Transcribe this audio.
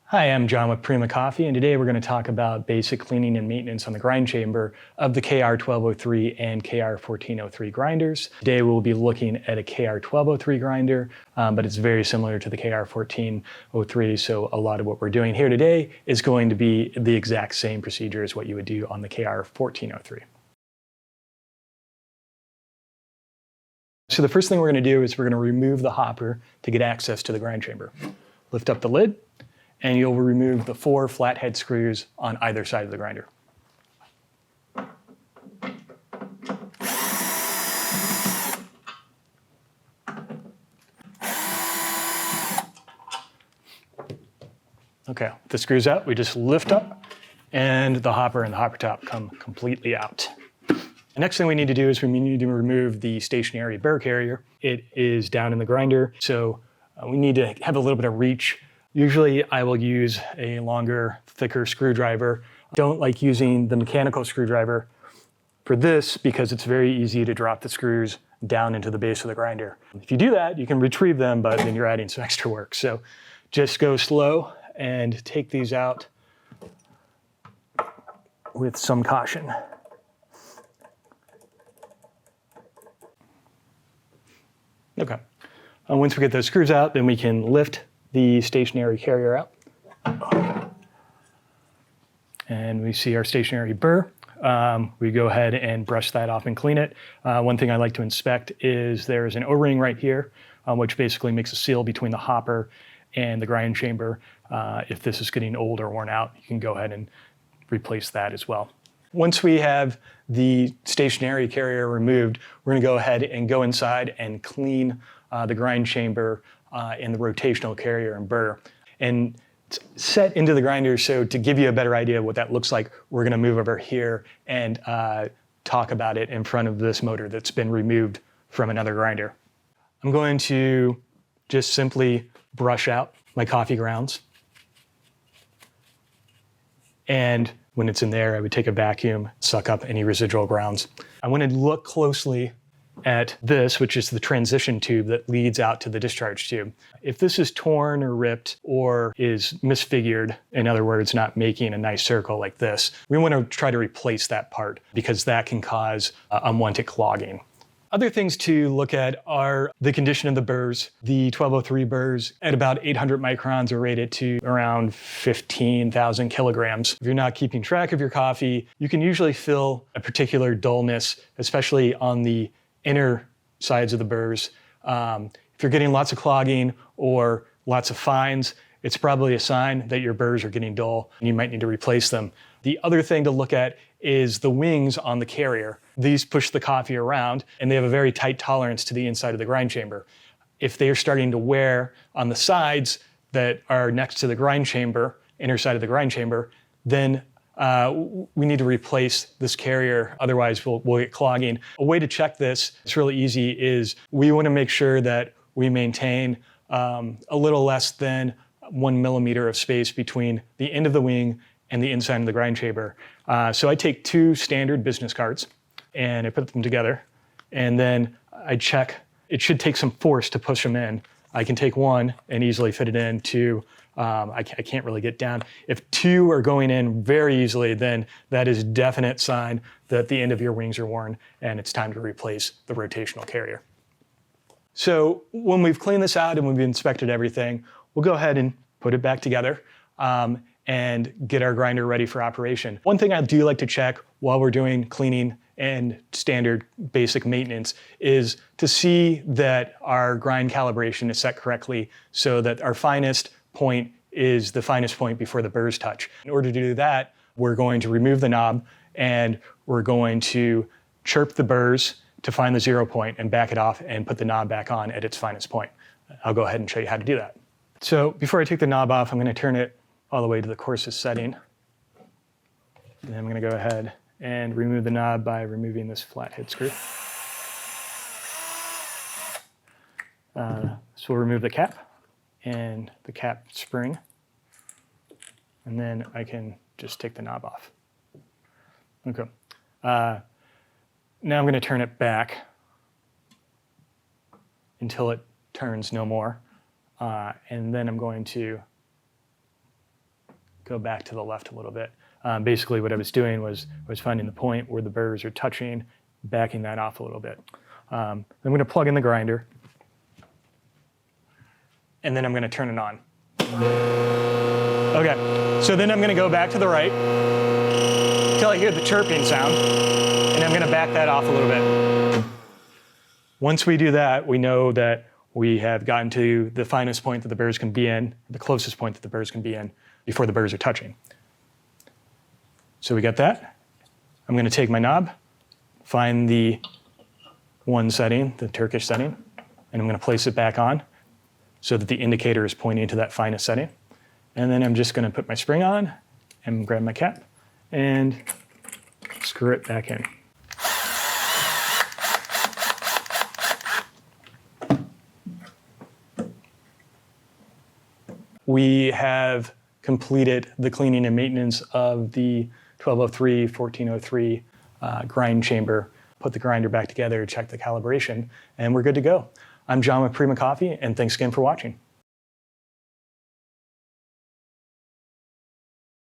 Hi, I'm John with Prima Coffee, and today we're going to talk about basic cleaning and maintenance on the grind chamber of the KR1203 and KR1403 grinders. Today we'll be looking at a KR1203 grinder, but it's very similar to the KR1403, so a lot of what we're doing here today is going to be the exact same procedure as what you would do on the KR1403. So the first thing we're going to do is we're going to remove the hopper to get access to the grind chamber. Lift up the lid, and you'll remove the 4 flathead screws on either side of the grinder. Okay, the screws out, we just lift up, and the hopper and the hopper top come completely out. The next thing we need to do is we need to remove the stationary Burr carrier. It is down in the grinder, so we need to have a little bit of reach. Usually I will use a longer, thicker screwdriver. I don't like using the mechanical screwdriver for this because it's very easy to drop the screws down into the base of the grinder. If you do that, you can retrieve them, but then you're adding some extra work. So just go slow and take these out with some caution. Okay, once we get those screws out, then we can lift the stationary carrier out. And we see our stationary Burr. We go ahead and brush that off and clean it. One thing I like to inspect is there's an O-ring right here, which basically makes a seal between the hopper and the grind chamber. If this is getting old or worn out, you can go ahead and replace that as well. Once we have the stationary carrier removed, we're going to go ahead and go inside and clean the grind chamber and the rotational carrier and Burr. And it's set into the grinder, so to give you a better idea of what that looks like, we're going to move over here and talk about it in front of this motor that's been removed from another grinder. I'm going to just simply brush out my coffee grounds. And when it's in there, I would take a vacuum, suck up any residual grounds. I want to look closely at this, which is the transition tube that leads out to the discharge tube. If this is torn or ripped or is misfigured, in other words, not making a nice circle like this, we want to try to replace that part because that can cause unwanted clogging. Other things to look at are the condition of the burrs. The 1203 burrs at about 800 microns are rated to around 15,000 kilograms. If you're not keeping track of your coffee, you can usually feel a particular dullness, especially on the inner sides of the burrs. If you're getting lots of clogging or lots of fines, it's probably a sign that your burrs are getting dull and you might need to replace them. The other thing to look at is the wings on the carrier. These push the coffee around and they have a very tight tolerance to the inside of the grind chamber. If they are starting to wear on the sides that are next to the grind chamber, inner side of the grind chamber, then we need to replace this carrier, otherwise we'll get clogging. A way to check this, it's really easy, is we want to make sure that we maintain a little less than 1 millimeter of space between the end of the wing and the inside of the grind chamber. So I take 2 standard business cards and I put them together, and then I check. It should take some force to push them in. I can take 1 and easily fit it in. 2, I can't really get down. If 2 are going in very easily, then that is a definite sign that the end of your wings are worn and it's time to replace the rotational carrier. So when we've cleaned this out and we've inspected everything, we'll go ahead and put it back together and get our grinder ready for operation. One thing I do like to check while we're doing cleaning and standard basic maintenance is to see that our grind calibration is set correctly so that our finest point is the finest point before the burrs touch. In order to do that, we're going to remove the knob and we're going to chirp the burrs to find the 0 point and back it off and put the knob back on at its finest point. I'll go ahead and show you how to do that. So before I take the knob off, I'm going to turn it all the way to the coarsest setting. And then I'm going to go ahead and remove the knob by removing this flathead screw. So we'll remove the cap and the cap spring, and then I can just take the knob off. Okay. Now I'm going to turn it back until it turns no more. And then I'm going to go back to the left a little bit. Basically what I was doing was finding the point where the burrs are touching, backing that off a little bit. I'm going to plug in the grinder, and then I'm going to turn it on. Okay, so then I'm going to go back to the right until I hear the chirping sound, and I'm going to back that off a little bit. Once we do that, we know that we have gotten to the finest point that the burrs can be in, the closest point that the burrs can be in before the burrs are touching. So we got that. I'm going to take my knob, find the one setting, the Turkish setting, and I'm going to place it back on so that the indicator is pointing to that finest setting. And then I'm just going to put my spring on and grab my cap and screw it back in. We have completed the cleaning and maintenance of the 1203, 1403 grind chamber, put the grinder back together, check the calibration, and we're good to go. I'm John with Prima Coffee, and thanks again for watching.